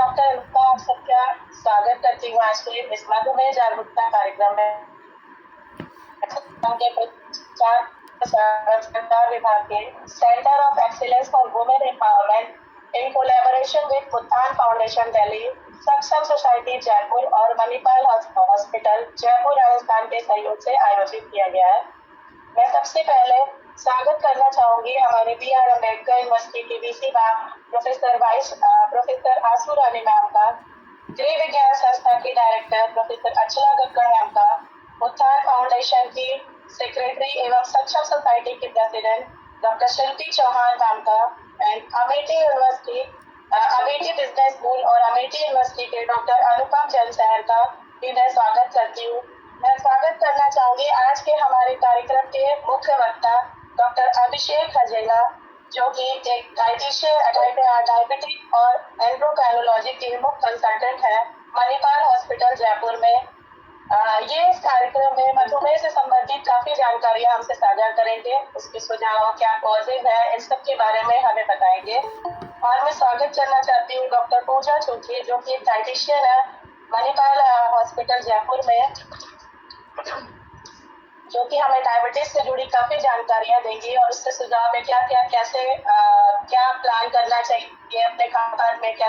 Doctor Anupama आप सबका स्वागत करती हूँ आज के इस मधुमेह जागरूकता कार्यक्रम में। के सरकार विभाग के centre of excellence for women empowerment in collaboration with उत्थान फाउंडेशन दिल्ली, सक्षम सोसाइटी जयपुर और मणिपाल हॉस्पिटल जयपुर राजस्थान के सहयोग से आयोजित किया गया है। मैं सबसे पहले स्वागत करना चाहूंगी हमारे BR अम्बेडकर यूनिवर्सिटी की VC मैम प्रोफेसर आसू रानी मैम का, गृह विज्ञान संस्था की डायरेक्टर प्रोफेसर अर्चना गक्कड़ मैम का, उत्थान फाउंडेशन की सेक्रेटरी एवं सक्षम सोसाइटी की प्रेसिडेंट डॉक्टर शिल्पी चौहान मैम का, एंड अमेठी बिजनेस स्कूल और अमेठी यूनिवर्सिटी के डॉक्टर अनुपम जैन सर का भी मैं स्वागत करती हूँ। मैं स्वागत करना चाहूंगी आज के हमारे कार्यक्रम के मुख्य वक्ता डॉक्टर अभिषेक हजेला, जो कि एक डायबिटीज और एंड्रोक्राइनोलॉजी के मुख्य कंसल्टेंट है मणिपाल हॉस्पिटल जयपुर में। ये इस कार्यक्रम में मधुमेह से संबंधित काफी जानकारियां हमसे साझा करेंगे, उसके सुझाव, क्या कॉजेज है, इन सब के बारे में हमें बताएंगे। और मैं स्वागत करना चाहती हूँ डॉक्टर पूजा चौधरी, जो कि एक डाइटिशियन है मणिपाल हॉस्पिटल जयपुर में, जो कि हमें डायबिटीज से जुड़ी काफी जानकारियां देंगी और उससे सुझाव में क्या प्लान करना चाहिए अपने खान में, क्या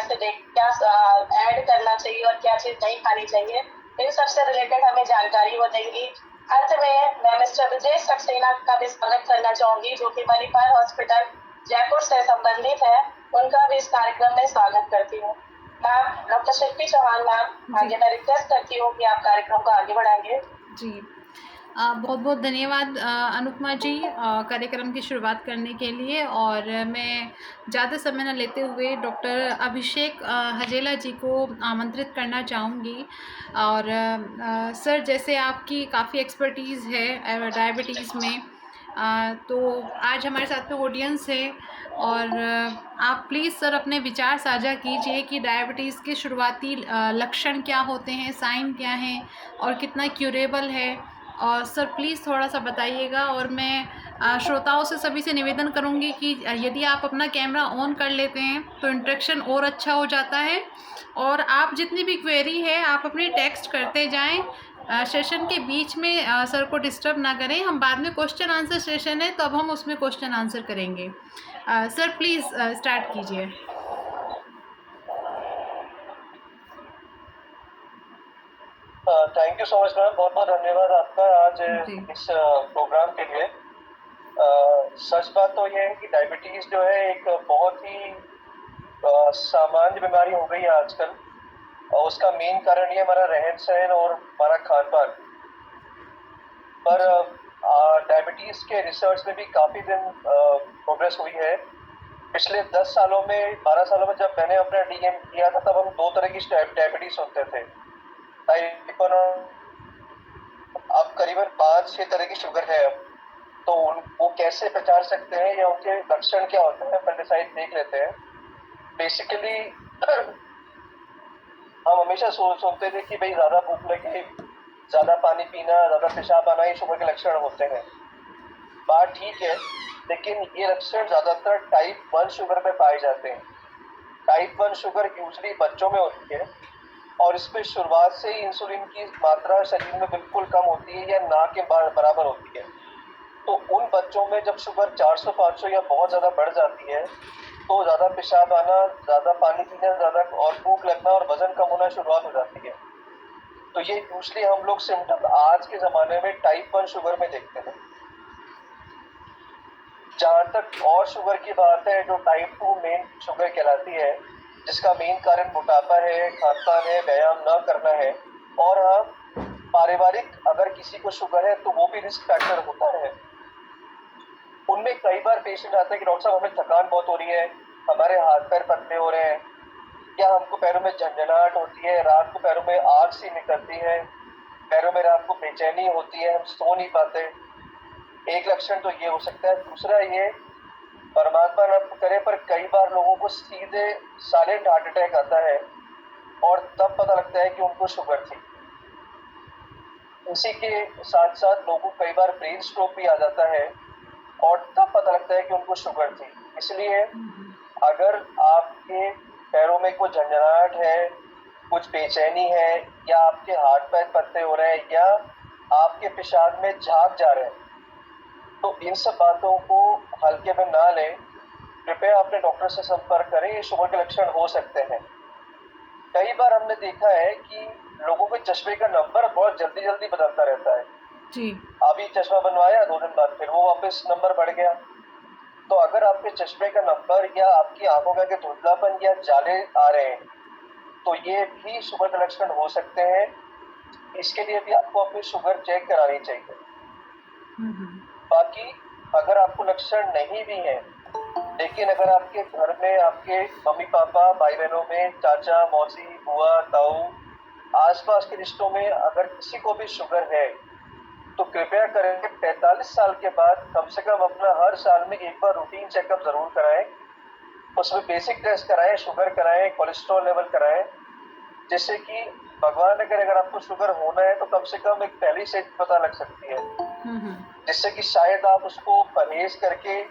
ऐड करना चाहिए और क्या चीज नहीं खानी चाहिए, इन सबसे रिलेटेड हमें जानकारी वो देंगी। अंत में मैं मिस्टर विजय सक्सेना का भी स्वागत करना चाहूंगी, जो कि मणिपाल हॉस्पिटल जयपुर से संबंधित है, उनका भी इस कार्यक्रम में स्वागत करती हूँ। मैम, डॉक्टर शिल्पी चौहान मैम, आगे मैं रिक्वेस्ट करती हूँ कि आप कार्यक्रम को आगे बढ़ाएंगे। जी, बहुत बहुत धन्यवाद अनुपमा जी कार्यक्रम की शुरुआत करने के लिए। और मैं ज़्यादा समय न लेते हुए डॉक्टर अभिषेक हजेला जी को आमंत्रित करना चाहूँगी। और सर, जैसे आपकी काफ़ी एक्सपर्टीज़ है डायबिटीज़ में, तो आज हमारे साथ में ऑडियंस है, और आप प्लीज़ सर अपने विचार साझा कीजिए कि डायबिटीज़ के शुरुआती लक्षण क्या होते हैं, साइन क्या हैं और कितना क्यूरेबल है। और सर प्लीज़ थोड़ा सा बताइएगा। और मैं श्रोताओं से सभी से निवेदन करूंगी कि यदि आप अपना कैमरा ऑन कर लेते हैं तो इंटरेक्शन और अच्छा हो जाता है। और आप जितनी भी क्वेरी है आप अपने टेक्स्ट करते जाएं, सेशन के बीच में सर को डिस्टर्ब ना करें। हम बाद में क्वेश्चन आंसर सेशन है, तो अब हम उसमें क्वेश्चन आंसर करेंगे। सर प्लीज़ स्टार्ट कीजिए। Thank you so much ma'am, बहुत बहुत धन्यवाद आपका आज इस प्रोग्राम के लिए। सच बात तो ये है कि डायबिटीज जो है एक बहुत ही सामान्य बीमारी हो गई है आजकल, और उसका मेन कारण ये हमारा रहन सहन और हमारा खान पान। पर डायबिटीज के रिसर्च में भी काफ़ी दिन प्रोग्रेस हुई है। पिछले 10 सालों में 12 सालों में जब मैंने अपना DM किया था, तब हम 2 तरह की डायबिटीज सुनते थे, टाइप 1 और अब करीबन 5-6 तरह की शुगर है। अब तो वो कैसे पहचान सकते हैं या उनके लक्षण क्या होते हैं, पहले साइड देख लेते हैं। बेसिकली हम हमेशा सोचते थे कि भाई ज़्यादा भूख लगी, ज़्यादा पानी पीना, ज़्यादा पेशाब आना, ये शुगर के लक्षण होते हैं। बात ठीक है, लेकिन ये लक्षण ज़्यादातर टाइप 1 शुगर में पाए जाते हैं। टाइप 1 शुगर यूजली बच्चों में होती है और इसमें शुरुआत से ही इंसुलिन की मात्रा शरीर में बिल्कुल कम होती है या ना के बराबर होती है। तो उन बच्चों में जब शुगर 400-500 या बहुत ज़्यादा बढ़ जाती है, तो ज़्यादा पेशाब आना, ज़्यादा पानी पीना, ज़्यादा और भूख लगना और वजन कम होना शुरुआत हो जाती है। तो ये यूजली हम लोग सिम्टम आज के ज़माने में टाइप 1 शुगर में देखते हैं। जहाँ तक और शुगर की बात है, जो टाइप 2 मेन शुगर कहलाती है, जिसका मेन कारण मोटापा है, खान-पान है, व्यायाम न करना है, और हाँ, पारिवारिक अगर किसी को शुगर है तो वो भी रिस्क फैक्टर होता है। उनमें कई बार पेशेंट आता है कि डॉक्टर साहब हमें थकान बहुत हो रही है, हमारे हाथ पैर पतले हो रहे हैं, या हमको पैरों में झंझनाहट होती है, रात को पैरों में आग सी निकलती है, पैरों में रात को बेचैनी होती है, हम सो नहीं पाते। एक लक्षण तो ये हो सकता है। दूसरा ये, परमात्मा न करे, पर कई बार लोगों को सीधे साइलेंट हार्ट अटैक आता है और तब पता लगता है कि उनको शुगर थी। इसी के साथ साथ लोगों को कई बार ब्रेन स्ट्रोक भी आ जाता है और तब पता लगता है कि उनको शुगर थी। इसलिए अगर आपके पैरों में कुछ झंझनाहट है, कुछ बेचैनी है, या आपके हाथ पैर पत्ते हो रहे हैं, या आपके पेशाब में झाग जा रहे हैं, तो इन सब बातों को हल्के में ना लें। कृपया अपने डॉक्टर से संपर्क करें, ये शुगर के लक्षण हो सकते हैं। कई बार हमने देखा है कि लोगों के चश्मे का नंबर बहुत जल्दी जल्दी बदलता रहता है। जी। अभी चश्मा बनवाया, 2 दिन बाद फिर वो वापस नंबर बढ़ गया। तो अगर आपके चश्मे का नंबर या आपकी आंखों में धुंधलापन या जाले आ रहे हैं, तो ये भी शुगर के लक्षण हो सकते हैं। इसके लिए भी आपको अपनी शुगर चेक करानी चाहिए। बाकी अगर आपको लक्षण नहीं भी है, लेकिन अगर आपके घर में आपके मम्मी पापा, भाई बहनों में, चाचा मौसी, बुआ ताऊ, आसपास के रिश्तों में अगर किसी को भी शुगर है, तो कृपया करें 45 साल के बाद कम से कम अपना हर साल में एक बार रूटीन चेकअप जरूर कराएं। उसमें बेसिक टेस्ट कराएं, शुगर कराएं, कोलेस्ट्रॉल लेवल कराएं, जिससे कि भगवान ने करे अगर आपको शुगर होना है तो कम से कम एक पहली से पता लग सकती है, जिससे कि शायद आप उसको परहेज करके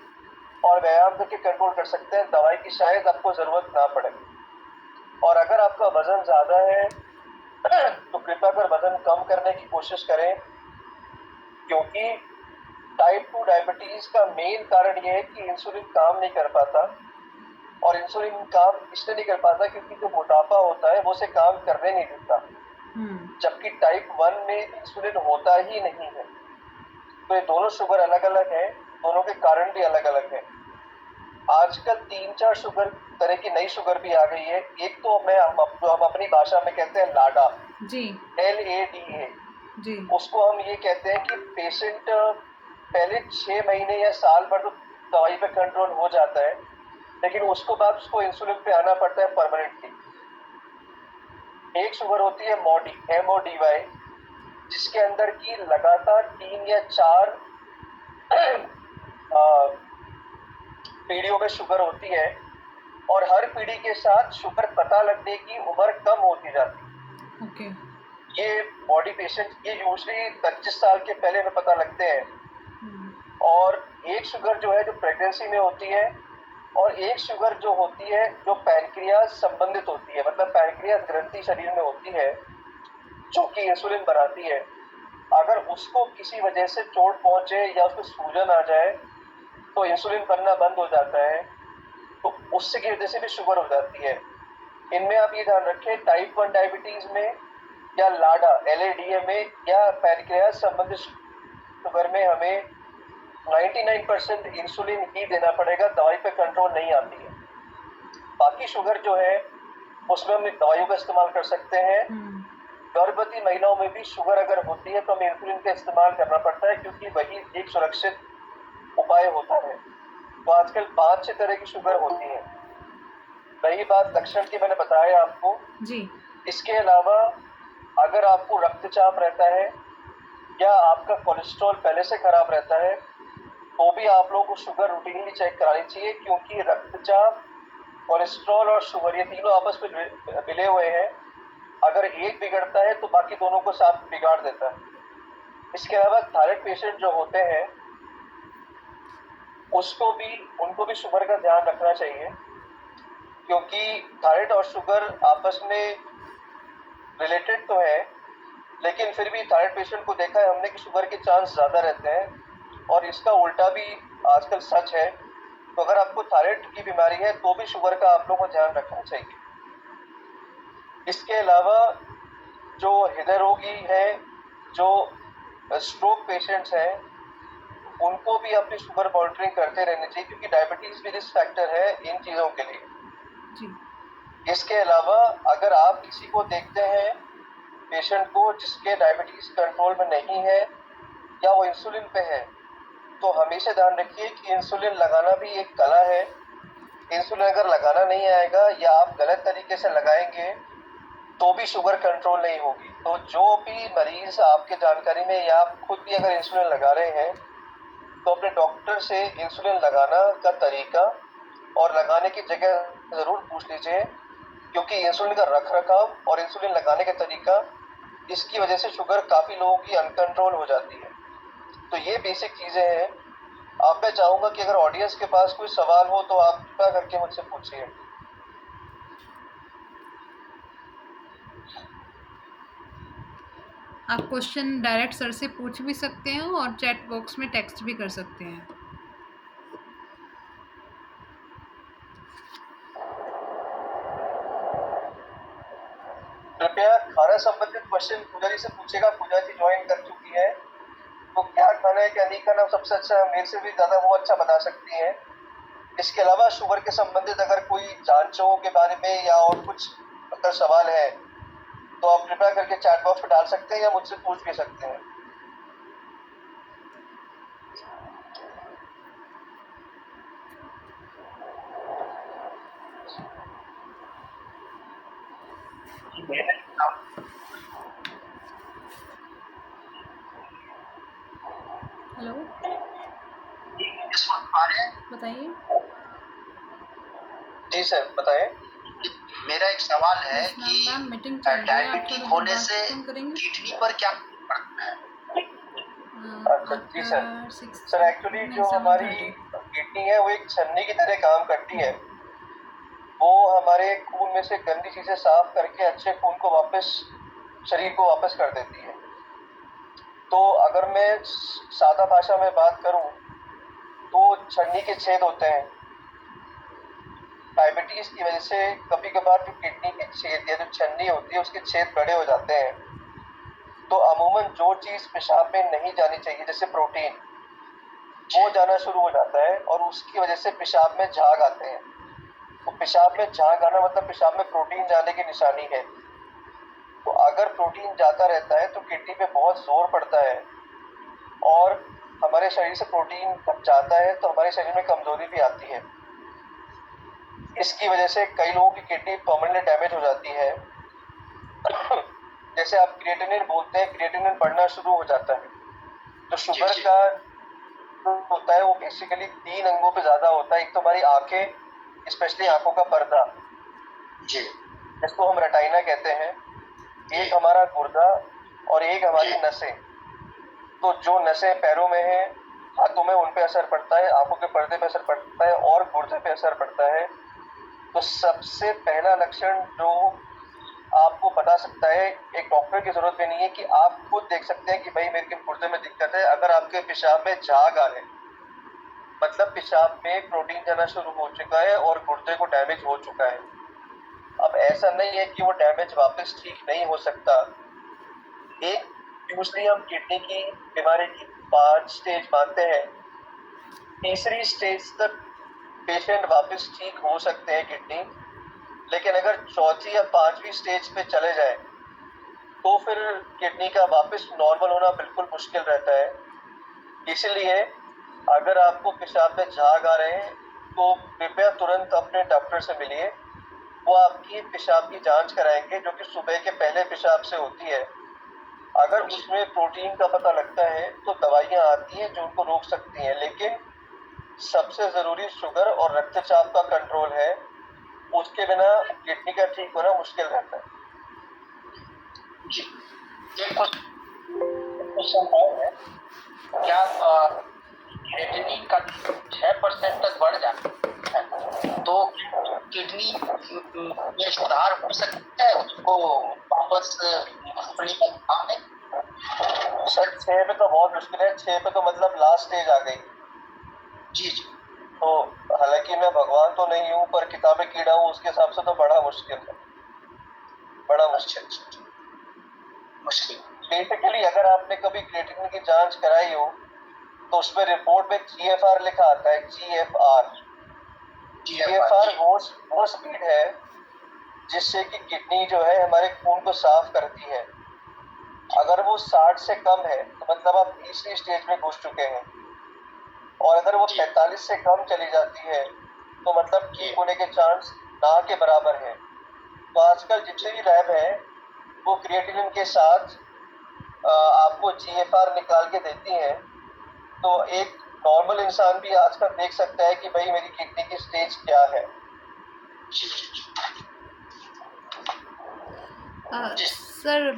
और व्यायाम करके कंट्रोल कर सकते हैं। दवाई की शायद आपको जरूरत ना पड़े। और अगर आपका वजन ज्यादा है तो कृपया कर वजन कम करने की कोशिश करें, क्योंकि टाइप 2 डायबिटीज का मेन कारण यह है कि इंसुलिन काम नहीं कर पाता। और इंसुलिन काम इसलिए नहीं कर पाता क्योंकि जो मोटापा होता है वो उसे काम करने नहीं देता, जबकि टाइप 1 में इंसुलिन होता ही नहीं है। तो ये दोनों शुगर अलग अलग है, दोनों के कारण भी अलग अलग है। आजकल 3-4 शुगर तरह की नई शुगर भी आ गई है। एक तो हम अपनी भाषा में कहते हैं लाडा, जी, LADA। जी। उसको हम ये कहते हैं कि पेशेंट पहले 6 महीने या साल भर तो दवाई पे कंट्रोल हो जाता है, लेकिन उसको बाद उसको इंसुलिन पे आना पड़ता है परमानेंटली। एक शुगर होती है MODY, जिसके अंदर की लगातार 3 या 4 पीढ़ियों में शुगर होती है, और हर पीढ़ी के साथ शुगर पता लगने की उम्र कम होती जाती है। ओके। ये बॉडी पेशेंट ये यूजली 25 साल के पहले में पता लगते हैं। और एक शुगर जो है जो प्रेगनेंसी में होती है, और एक शुगर जो होती है जो पैनक्रियाज संबंधित होती है, मतलब पैनक्रियाज ग्रंथि शरीर में होती है जो कि इंसुलिन बनाती है। अगर उसको किसी वजह से चोट पहुंचे या उसको सूजन आ जाए तो इंसुलिन बनना बंद हो जाता है, तो उससे की वजह से भी शुगर हो जाती है। इनमें आप ये ध्यान रखें, टाइप 1 डायबिटीज में या लाडा LADA में या पैनक्रियाज संबंधित शुगर में हमें 99% इंसुलिन ही देना पड़ेगा, दवाई पे कंट्रोल नहीं आती है। बाकी शुगर जो है उसमें हम दवाइयों का इस्तेमाल कर सकते हैं। गर्भवती महिलाओं में भी शुगर अगर होती है तो हमें इंसुलिन का इस्तेमाल करना पड़ता है, क्योंकि वही एक सुरक्षित उपाय होता है। तो आजकल 5-6 तरह की शुगर होती है। रही बात लक्षण की, मैंने बताया आपको जी। इसके अलावा अगर आपको रक्तचाप रहता है या आपका कोलेस्ट्रॉल पहले से खराब रहता है, तो भी आप लोगों को शुगर रूटीनली चेक करानी चाहिए, क्योंकि रक्तचाप, कोलेस्ट्रॉल और शुगर ये तीनों आपस में मिले हुए हैं। अगर एक बिगड़ता है तो बाकी दोनों को साथ बिगाड़ देता है। इसके अलावा थायराइड पेशेंट जो होते हैं उनको भी शुगर का ध्यान रखना चाहिए, क्योंकि थायराइड और शुगर आपस में रिलेटेड तो है, लेकिन फिर भी थायराइड पेशेंट को देखा है हमने कि शुगर के चांस ज़्यादा रहते हैं, और इसका उल्टा भी आजकल सच है। तो अगर आपको थायराइड की बीमारी है तो भी शुगर का आप लोगों को ध्यान रखना चाहिए। इसके अलावा जो हृदय रोगी हैं, जो स्ट्रोक पेशेंट्स हैं, उनको भी अपनी शुगर मॉनिटरिंग करते रहनी चाहिए, क्योंकि डायबिटीज भी रिस्क फैक्टर है इन चीज़ों के लिए। जी। इसके अलावा अगर आप किसी को देखते हैं पेशेंट को जिसके डायबिटीज कंट्रोल में नहीं है या वो इंसुलिन पे है, तो हमेशा ध्यान रखिए कि इंसुलिन लगाना भी एक कला है। इंसुलिन अगर लगाना नहीं आएगा या आप गलत तरीके से लगाएंगे तो भी शुगर कंट्रोल नहीं होगी। तो जो भी मरीज आपके जानकारी में या आप खुद भी अगर इंसुलिन लगा रहे हैं तो अपने डॉक्टर से इंसुलिन लगाना का तरीका और लगाने की जगह ज़रूर पूछ लीजिए, क्योंकि इंसुलिन का रखरखाव और इंसुलिन लगाने का तरीका, इसकी वजह से शुगर काफ़ी लोगों की अनकंट्रोल हो जाती है। तो ये बेसिक चीज़ें हैं। आप मैं चाहूँगा कि अगर ऑडियंस के पास कोई सवाल हो तो आप कृपया करके मुझसे पूछिए। आप क्वेश्चन डायरेक्ट सर से पूछ भी सकते हैं और चैट बॉक्स में टेक्स्ट भी कर सकते हैं। कृपया खाना संबंधित क्वेश्चन पूजा जी से पूछेगा। पूजा जी ज्वाइन कर चुकी है, तो क्या खाना है क्या नहीं खाना सबसे अच्छा मेरे से भी ज्यादा वो अच्छा बता सकती है। इसके अलावा शुगर के संबंधित अगर कोई जांचों के बारे में या और कुछ अगर सवाल है तो आप कृपया करके चैट बॉक्स में डाल सकते हैं या मुझसे पूछ भी सकते हैं। हेलो, बताइए। जी सर बताएं। मेरा एक सवाल है यस मैम, कि मैम मीटिंग चल रही है, आप डायबिटीज थोड़ी होने देर से बाद फोन करेंगे। किडनी पर क्या पड़ता है? अच्छा जी सर। सर एक्चुअली जो हमारी किडनी है वो एक छन्नी की तरह काम करती है। वो हमारे खून में से गंदी चीजें साफ करके अच्छे खून को वापस शरीर को वापस कर देती है। तो अगर मैं सादा भाषा में बात करूं तो छन्नी के छेद होते हैं। डायबिटीज की वजह से कभी कभार जो किडनी के छेद या जो छन्नी होती है उसके छेद बड़े हो जाते हैं। तो अमूमन जो चीज पेशाब में नहीं जानी चाहिए जैसे प्रोटीन, वो जाना शुरू हो जाता है और उसकी वजह से पेशाब में झाग आते हैं। तो पेशाब में झाग आना मतलब पेशाब में प्रोटीन जाने की निशानी है। तो अगर प्रोटीन जाता रहता है तो किडनी पे बहुत जोर पड़ता है और हमारे शरीर से प्रोटीन जब जाता है तो हमारे शरीर में कमजोरी भी आती है। इसकी वजह से कई लोगों की किडनी परमानेंट डैमेज हो जाती है। जैसे आप क्रिएटिनिन बोलते हैं, क्रिएटिनिन बढ़ना शुरू हो जाता है। तो शुगर का होता है वो बेसिकली 3 अंगों पे ज्यादा होता है। एक तो हमारी आंखें, स्पेशली आंखों का पर्दा जिसको हम रेटाइना कहते हैं, एक हमारा गुर्दा और एक हमारी नसें। तो जो नसें पैरों में है, हाथों में, उन पे असर पड़ता है, आंखों के पर्दे पे असर पड़ता है और गुर्दे पे असर पड़ता है। तो सबसे पहला लक्षण जो आपको बता सकता है, एक डॉक्टर की जरूरत भी नहीं है कि आप खुद देख सकते हैं कि भाई मेरे गुर्दे में दिक्कत है। अगर आपके पेशाब में झाग आ रहे मतलब पेशाब में प्रोटीन जाना शुरू हो चुका है और गुर्दे को डैमेज हो चुका है। अब ऐसा नहीं है कि वो डैमेज वापस ठीक नहीं हो सकता। एक यूजली हम किडनी की बीमारी की 5 स्टेज मानते हैं। तीसरी स्टेज तक पेशेंट वापस ठीक हो सकते हैं किडनी, लेकिन अगर चौथी या 5वीं स्टेज पे चले जाए तो फिर किडनी का वापस नॉर्मल होना बिल्कुल मुश्किल रहता है। इसलिए अगर आपको पेशाब में झाग आ रहे हैं तो कृपया तुरंत अपने डॉक्टर से मिलिए। वो आपकी पेशाब की जांच कराएंगे जो कि सुबह के पहले पेशाब से होती है। अगर उसमें प्रोटीन का पता लगता है तो दवाइयां आती हैं जो उनको रोक सकती हैं, लेकिन सबसे जरूरी शुगर और रक्तचाप का कंट्रोल है। उसके बिना किडनी का ठीक होना मुश्किल रहता है। जी, एक क्वेश्चन है, क्या क्रिएटिनिन का 6% तक बढ़ जाता है तो किडनी में सुधार हो सकता है, उसको वापस अपनी में? सर 6 पे तो बहुत मुश्किल है। 6 पे तो मतलब लास्ट स्टेज आ गई। जी। तो हालांकि मैं भगवान तो नहीं हूँ पर किताबें कीड़ा हूँ, उसके हिसाब से तो बड़ा मुश्किल है, बड़ा मुश्किल। बेसिकली अगर आपने कभी क्रिएटिनिन की जांच कराई हो तो उसमें रिपोर्ट में GFR लिखा आता है। GFR वो स्पीड है जिससे कि किडनी जो है हमारे खून को साफ करती है। अगर वो 60 से कम है तो मतलब आप तीसरी स्टेज में घुस चुके हैं, और अगर वो 45 से कम चली जाती है तो मतलब ठीक होने के चांस ना के बराबर है। तो आजकल जितने भी लैब है वो क्रिएटिनिन के साथ आपको GFR निकाल के देती हैं। तो एक नॉर्मल इंसान भी आजकल देख सकता है कि भाई मेरी किडनी की स्टेज क्या है। सर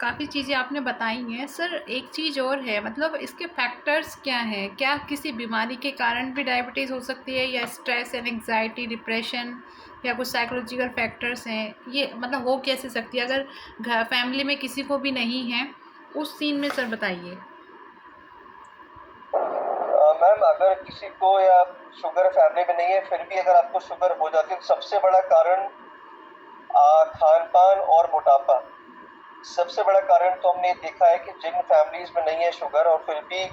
काफ़ी चीज़ें आपने बताई हैं। सर एक चीज़ और है, मतलब इसके फैक्टर्स क्या हैं? क्या किसी बीमारी के कारण भी डायबिटीज़ हो सकती है या स्ट्रेस एंड एंग्जाइटी, डिप्रेशन, या कुछ साइकोलॉजिकल फैक्टर्स हैं, ये मतलब हो कैसे सकती है अगर फैमिली में किसी को भी नहीं है उस सीन में? सर बताइए। मैम, अगर किसी को या शुगर फैमिली में नहीं है फिर भी अगर आपको शुगर हो जाती है तो सबसे बड़ा कारण खान पान और मोटापा। सबसे बड़ा कारण तो हमने देखा है कि जिन फैमिलीज में नहीं है शुगर और फिर भी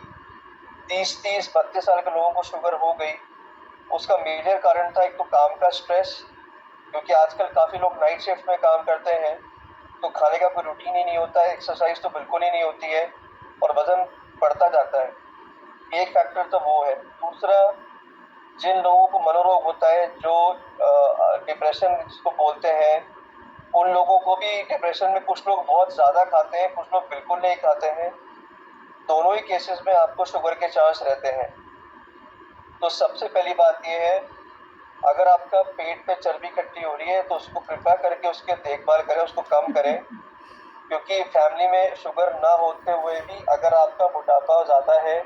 30-32 साल के लोगों को शुगर हो गई, उसका मेजर कारण था एक तो काम का स्ट्रेस, क्योंकि आजकल काफ़ी लोग नाइट शिफ्ट में काम करते हैं तो खाने का कोई रूटीन ही नहीं होता है, एक्सरसाइज तो बिल्कुल ही नहीं होती है और वजन बढ़ता जाता है। एक फैक्टर तो वो है। दूसरा, जिन लोगों को मनोरोग होता है, जो डिप्रेशन जिसको बोलते हैं, उन लोगों को भी डिप्रेशन में कुछ लोग बहुत ज़्यादा खाते हैं, कुछ लोग बिल्कुल नहीं खाते हैं। दोनों ही केसेस में आपको शुगर के चांस रहते हैं। तो सबसे पहली बात ये है, अगर आपका पेट पे चर्बी इकट्ठी हो रही है तो उसको कृपया करके उसकी देखभाल करें, उसको कम करें, क्योंकि फैमिली में शुगर ना होते हुए भी अगर आपका मोटापा ज़्यादा है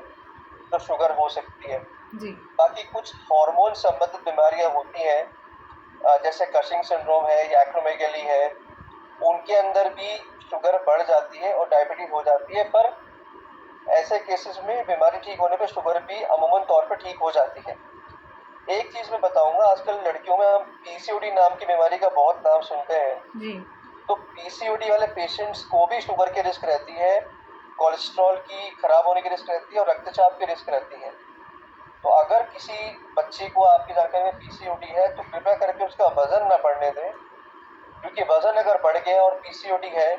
तो शुगर हो सकती है। जी। बाकी कुछ हार्मोन संबंधित बीमारियां होती हैं, जैसे कशिंग सिंड्रोम है या एक्रोमेगेली है, उनके अंदर भी शुगर बढ़ जाती है और डायबिटीज हो जाती है। पर ऐसे केसेस में बीमारी ठीक होने पे शुगर भी अमूमन तौर पर ठीक हो जाती है। एक चीज मैं बताऊंगा, आजकल लड़कियों में हम पीसीओडी नाम की बीमारी का बहुत नाम सुनते हैं। जी। तो पीसीओडी वाले पेशेंट्स को भी शुगर की रिस्क रहती है, कोलेस्ट्रॉल की खराब होने की रिस्क रहती है और रक्तचाप की रिस्क रहती है। तो अगर किसी बच्ची को आपकी जानकारी में पीसीओडी है तो कृपया करके उसका वजन न बढ़ने दें, क्योंकि वजन अगर बढ़ गया और पीसीओडी है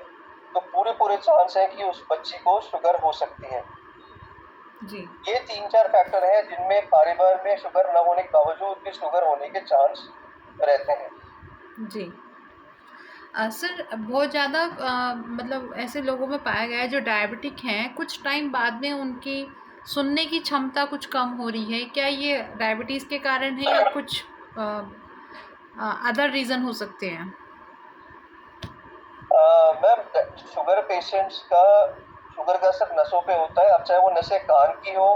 तो पूरे चांस है कि उस बच्ची को शुगर हो सकती है। जी। ये 3-4 फैक्टर हैं जिनमें परिवार में शुगर न होने के बावजूद भी शुगर होने के चांस रहते हैं। जी। सर बहुत ज़्यादा मतलब ऐसे लोगों में पाया गया है जो डायबिटिक हैं, कुछ टाइम बाद में उनकी सुनने की क्षमता कुछ कम हो रही है। क्या ये डायबिटीज़ के कारण है या कुछ अदर रीज़न हो सकते हैं? मैम, शुगर पेशेंट्स का शुगर का असर नसों पे होता है। अब चाहे वो नसें कान की हो,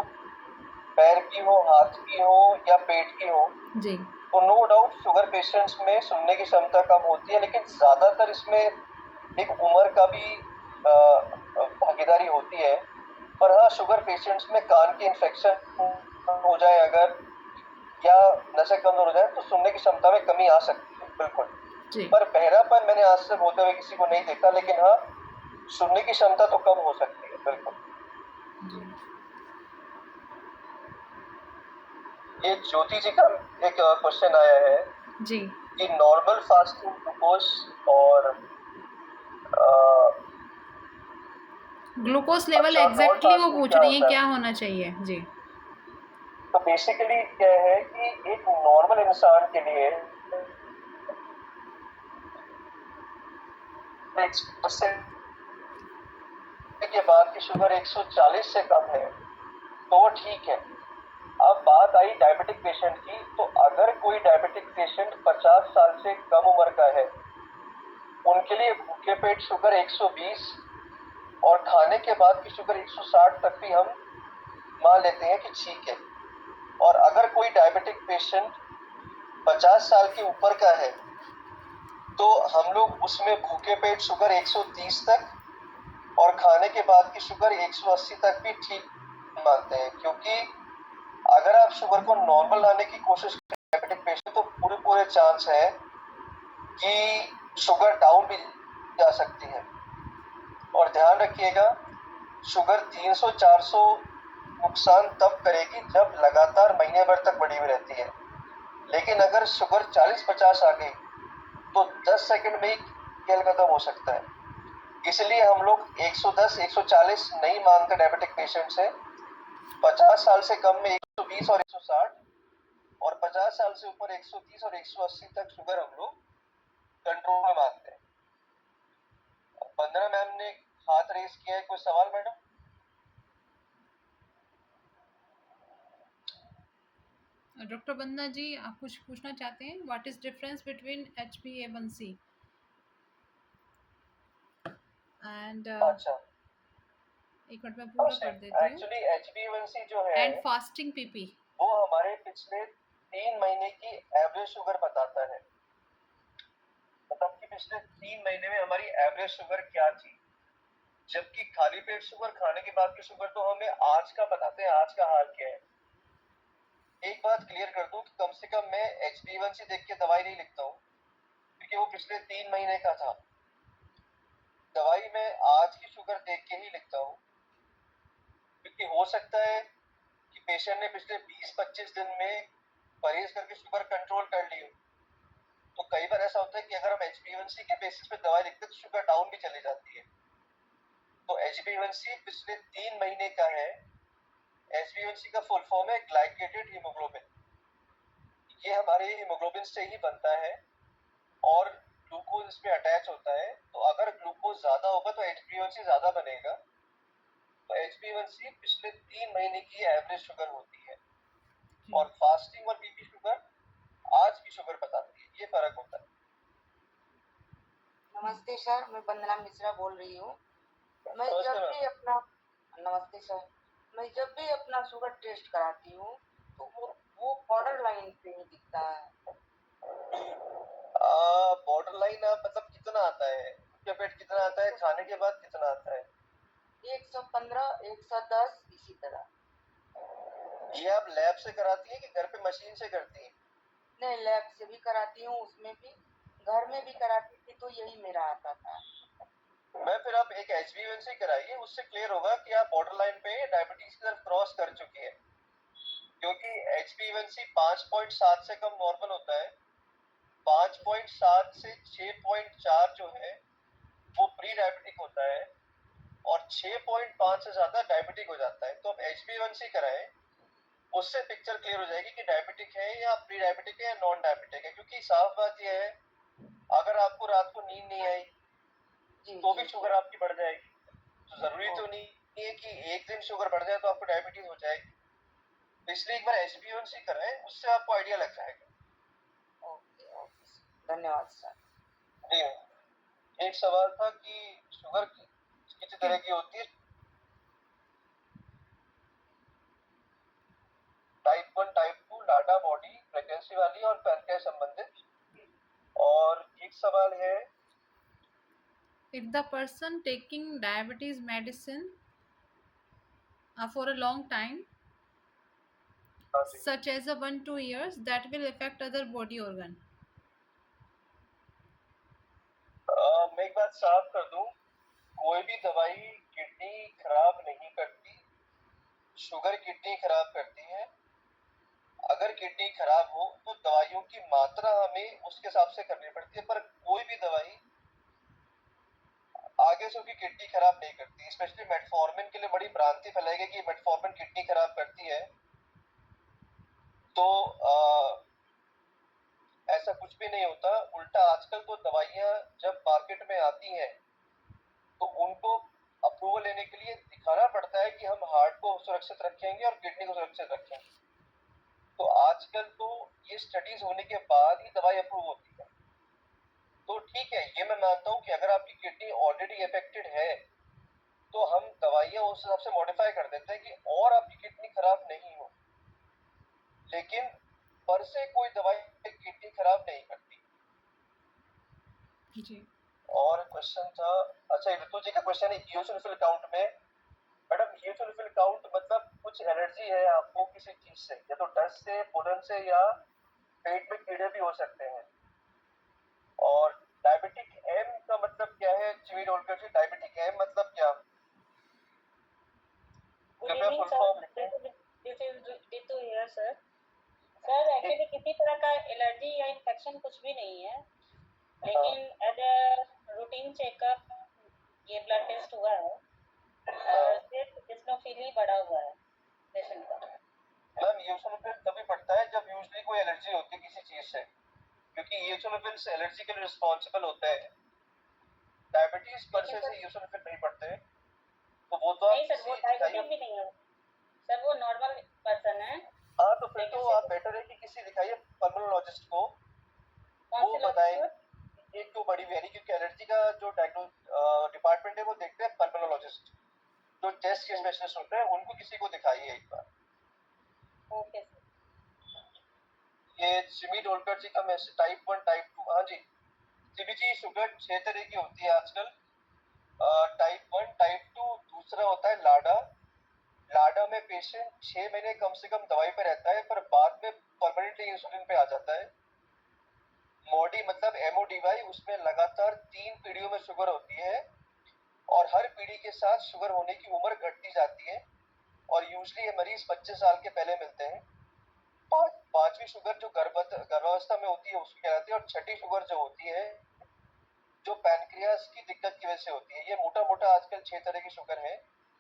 पैर की हो, हाथ की हो या पेट की हो, जी। तो नो डाउट शुगर पेशेंट्स में सुनने की क्षमता कम होती है, लेकिन ज़्यादातर इसमें एक उम्र का भी भागीदारी होती है। पर हाँ, शुगर पेशेंट्स में कान की इन्फेक्शन हो जाए अगर या नसें कमजोर हो जाए तो सुनने की क्षमता में कमी आ सकती है, बिल्कुल। जी। पर बहरापन मैंने आज तक होते हुए किसी को नहीं देखा, लेकिन हाँ, सुनने की क्षमता तो कम हो सकती है, बिल्कुल। जी। ये ज्योति जी का एक क्वेश्चन आया है जी। कि नॉर्मल फास्टिंग ग्लूकोज और ग्लूकोज लेवल अच्छा, एग्जैक्टली वो फास्टिंग पूछ क्या रही हैं होता क्या है? होना चाहिए? जी। तो बेसिकली क्या है कि एक नॉर्मल इंसान के लिए के बाद की शुगर 140 से कम है तो वो ठीक है। अब बात आई डायबिटिक पेशेंट की, तो अगर कोई डायबिटिक पेशेंट 50 साल से कम उम्र का है, उनके लिए भूखे पेट शुगर 120 और खाने के बाद की शुगर 160 तक भी हम मान लेते हैं कि ठीक है। और अगर कोई डायबिटिक पेशेंट 50 साल के ऊपर का है तो हम लोग उसमें भूखे पेट शुगर 130 तक और खाने के बाद की शुगर 180 तक भी ठीक मानते हैं, क्योंकि अगर आप शुगर को नॉर्मल लाने की कोशिश करें डायबिटिक पेशेंट तो पूरे चांस है कि शुगर डाउन भी जा सकती है। और ध्यान रखिएगा, शुगर 300-400 नुकसान तब करेगी जब लगातार महीने भर तक बढ़ी हुई रहती है, लेकिन अगर शुगर 40-50 आ गई तो 10 सेकंड में ही खेल खत्म हो सकता है। इसलिए हम लोग 110-140 नहीं मानते डायबिटिक पेशेंट से। 50 साल से कम में 120 और 160 और 50 साल से ऊपर 130 और 180 तक शुगर हम लोग कंट्रोल में मानते हैं। वंदना मैम ने हाथ रेस किया है, कोई सवाल मैडम? डॉक्टर वंदना जी, आप कुछ पूछना चाहते हैं? What is difference between HbA1c and अच्छा, एक मिनट में पूरा पढ़ देती हूँ। एक्चुअली HbA1c जो है एंड फास्टिंग PP। वो हमारे पिछले 3 महीने की एवरेज शुगर बताता है। मतलब कि पिछले 3 महीने में हमारी एवरेज शुगर क्या थी, जबकि खाली पेट शुगर खाने के बाद की शुगर तो हमें आज का बताते हैं, आज का हाल क्या है। एक बात क्लियर कर दूं कि कम से कम मैं HbA1c देख के दवाई नहीं लिखता हूँ, क्योंकि वो पिछले 3 महीने का था। दवाई मैं आज की शुगर देख के ही लिखता हूँ, क्योंकि हो सकता है कि पेशेंट ने पिछले 20-25 दिन में परहेज करके शुगर कंट्रोल कर ली हो। तो कई बार ऐसा होता है कि अगर हम HbA1c के बेसिस पे दवाई लिखते हैं तो शुगर डाउन भी चली जाती है। तो HbA1c पिछले 3 महीने का है। HbA1c का फुल फॉर्म है ग्लाइकेटेड हीमोग्लोबिन। ये हमारे हीमोग्लोबिन से ही बनता है और ग्लूकोज इसमें अटैच होता है। तो अगर ग्लूकोज ज्यादा होगा तो HbA1c ज्यादा बनेगा। तो HbA1c पिछले 3 महीने की एवरेज शुगर होती है और फास्टिंग और बीपी शुगर आज की शुगर बताती है, ये फर्क होता है। नमस्ते सर, मैं वंदना मिश्रा बोल रही हूँ। मैं नमस्ते जब मैम। भी अपना नमस्ते सर, मैं जब भी अपना शुगर टेस्ट कराती हूँ तो वो बॉर्डर लाइन पे ही दिखता है। बॉर्डर लाइन मतलब कितना आता है, उसके पेट कितना आता है, खाने के बाद कितना आता है? 115, 110 इसी तरह। ये आप लैब से कराती है कि घर पे मशीन से करती है? नहीं, लैब से भी कराती हूँ, उसमें भी घर में भी कराती थी तो यही मेरा आता था। मैं फिर आप एक HbA1c कराइए, उससे क्लियर होगा कि आप बॉर्डर लाइन पे डायबिटीज की तरफ क्रॉस कर चुकी है। क्योंकि HbA1c 5.7 से कम नॉर्मल होता है। 5.7 से 6.4 जो है वो प्री डायबिटिक होता है और 6.5 से ज्यादा डायबिटिक हो जाता है। तो आप HbA1c कराएं, उससे पिक्चर क्लियर हो जाएगी कि डायबिटिक है या प्री डायबिटिक है या नॉन डायबिटिक है। क्योंकि साफ बात यह है, अगर आपको रात को नींद नहीं आई तो भी शुगर आपकी बढ़ जाएगी। तो जरूरी तो नहीं है कि एक दिन शुगर बढ़ जाए तो आपको डायबिटीज हो जाएगी। तो इसलिए एक बार HbA1c कराएं, उससे आपको आइडिया लग जाएगा। ओके, धन्यवाद सर। जी, एक सवाल था कि शुगर किसी तरह की होती है, टाइप 1, टाइप 2, लाडा बॉडी, प्रेगनेंसी वाली और पैनक्रियास संबंधित। और एक सवाल है, If the person taking diabetes medicine for a long time, such as 1-2 years, that will affect other body organ. मैं एक बात साफ कर दूं, कोई भी दवाई किडनी खराब नहीं करती। शुगर किडनी खराब करती है। अगर किडनी खराब हो तो दवाइयों की मात्रा हमें उसके हिसाब से करनी पड़ती है, पर कोई भी दवाई आगे से उसकी किडनी खराब नहीं करती। स्पेशली मेटफॉर्मिन के लिए बड़ी भ्रांति फैलाई गई कि मेटफॉर्मिन किडनी खराब करती है। तो ऐसा कुछ भी नहीं होता। उल्टा आजकल तो दवाइयां जब मार्केट में आती हैं तो उनको अप्रूवल लेने के लिए दिखाना पड़ता है कि हम हार्ट को सुरक्षित रखेंगे और किडनी को सुरक्षित रखेंगे। तो आजकल तो ये स्टडीज होने के बाद ही दवाई अप्रूव होती है। तो ठीक है, ये मैं मानता हूँ कि अगर आपकी किडनी ऑलरेडी अफेक्टेड है तो हम दवाइयां उस हिसाब से मॉडिफाई कर देते हैं कि और आपकी किडनी खराब नहीं हो। लेकिन पर से कोई दवाई किडनी खराब नहीं करती। जी। और क्वेश्चन था, अच्छा ऋतु जी का क्वेश्चन है इओसिनोफिल काउंट में। मैडम, इओसिनोफिल काउंट मतलब कुछ एलर्जी है आपको किसी चीज से, या तो डस्ट से, पोलन से, या पेट में कीड़े भी हो सकते हैं। और डायबिटिक एम का मतलब क्या है चिमी डोलकर जी? डायबिटिक एम मतलब क्या? Good evening sir, this is Ritu here sir. Sir actually किसी तरह का एलर्जी या इन्फेक्शन कुछ भी नहीं है, लेकिन एज अ रूटीन चेकअप ये ब्लड टेस्ट हुआ है और सिर्फ इस्नोफिली बढ़ा हुआ है पेशेंट का। मैम, इओसिनोफिल तभी बढ़ता है जब यूजुअली कोई एलर्जी होती है किसी चीज से, क्योंकि इओसिनोफिल से एलर्जी के लिए रिस्पॉन्सिबल होता है। डायबिटीज पर से इओसिनोफिल नहीं बढ़ते। तो वो तो नहीं सर, वो डायबिटीज भी नहीं है सर, वो नॉर्मल पर्सन है। हाँ, तो फिर तो आप बेटर है कि किसी दिखाइए पल्मोनोलॉजिस्ट को, वो बताएं ये क्यों बढ़ी हुई है। क्योंकि एलर्जी का जो डिपार्टमेंट है वो देखते हैं पल्मोनोलॉजिस्ट, जो चेस्ट के स्पेशलिस्ट होते हैं, उनको किसी को दिखाइए एक बार। Okay sir. ये सिमी डोलकर जी का मैसेज टाइप 1, टाइप 2। हाँ जी, सीबीजी शुगर 6 तरह की होती है आजकल। टाइप 1, टाइप 2, दूसरा होता है लाडा। लाडा में पेशेंट 6 महीने कम से कम दवाई पे रहता है, पर बाद में परमानेंटली इंसुलिन पे आ जाता है। मोडी मतलब एमओडीवाई, उसमें लगातार 3 पीढ़ियों में शुगर होती है और हर पीढ़ी के साथ शुगर होने की उम्र घटती जाती है और यूजली ये मरीज 25 साल के पहले मिलते हैं। पांचवी शुगर जो गर्भावस्था में होती है उसकी कहलाती है, और छठी शुगर जो होती है जो पैनक्रियास की दिक्कत की वजह से होती है। ये मोटा मोटा आजकल 6 तरह की शुगर है।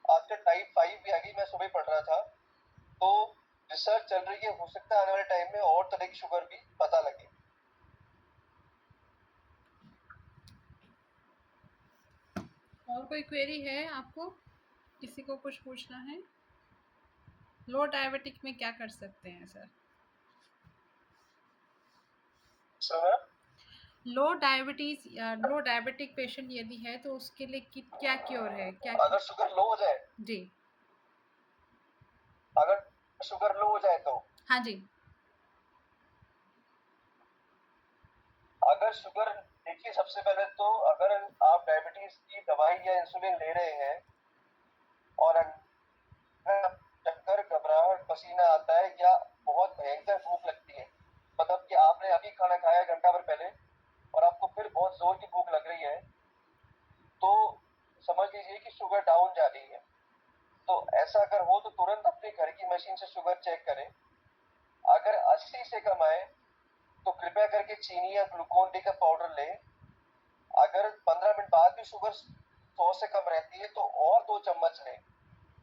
आजकल टाइप 5 भी आ गई, मैं सुबह पढ़ रहा था। तो रिसर्च चल रही है, हो सकता है आने वाले टाइम में और तरह की शुगर भी पता लगे। और कोई क्वेरी है आपको? किसी को कुछ पूछना है? लो डायबिटिक में क्या कर सकते हैं सर? सर, लो डायबिटिक पेशेंट यदि है तो उसके लिए क्या क्योर है, क्या अगर शुगर लो हो जाए, जी अगर शुगर लो हो जाए तो हाँ जी अगर शुगर, देखिए सबसे पहले तो अगर आप डायबिटीज की दवाई या इंसुलिन ले रहे हैं और अगर चक्कर, घबराहट, पसीना आता है या बहुत भयंकर भूख लगती है, मतलब कि आपने अभी खाना खाया घंटा भर पहले और आपको फिर बहुत जोर की भूख लग रही है, तो समझ लीजिए कि शुगर डाउन जा रही है। तो ऐसा अगर हो तो तुरंत अपने घर की मशीन से शुगर चेक करें। अगर 80 से कम आए तो कृपया करके चीनी या ग्लूकोन डी का पाउडर लें। अगर 15 मिनट बाद भी शुगर 100 से कम रहती है तो और 2 चम्मच लें।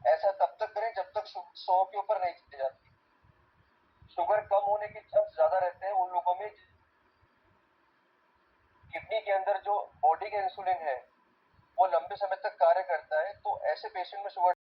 ऐसा तब तक करें जब तक 100 के ऊपर नहीं चली जाती। शुगर कम होने के चांस ज्यादा रहते हैं उन लोगों में किडनी के अंदर जो बॉडी का इंसुलिन है वो लंबे समय तक कार्य करता है, तो ऐसे पेशेंट में शुगर